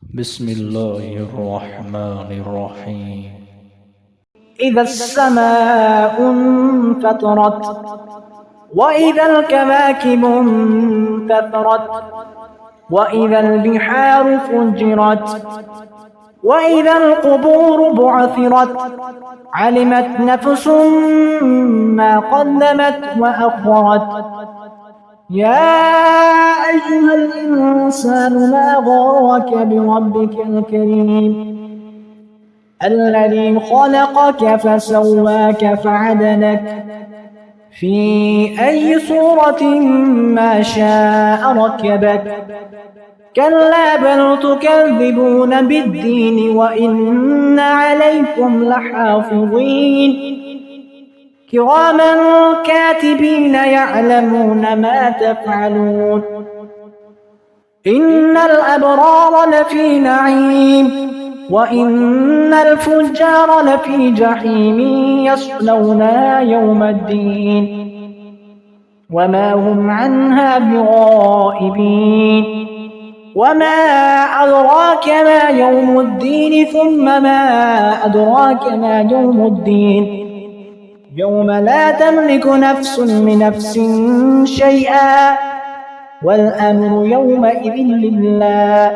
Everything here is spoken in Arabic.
بسم الله الرحمن الرحيم. إذا السماء انفطرت وإذا الكواكب انتثرت وإذا البحار فجرت وإذا القبور بعثرت علمت نفس ما قدمت وأخرت. يا أيها الإنسان ما غرك بربك الكريم الذي خلقك فسواك فعدلك في أي صورة ما شاء ركبك. كلا بل تكذبون بالدين وإن عليكم لحافظين كراما كاتبين يعلمون ما تفعلون. إن الأبرار لفي نعيم وإن الفجار لفي جحيم يصلونها يوم الدين وما هم عنها بغائبين. وما أدراك ما يوم الدين ثم ما أدراك ما يوم الدين يوم لا تملك نفس لنفس شيئا والأمر يومئذ لله.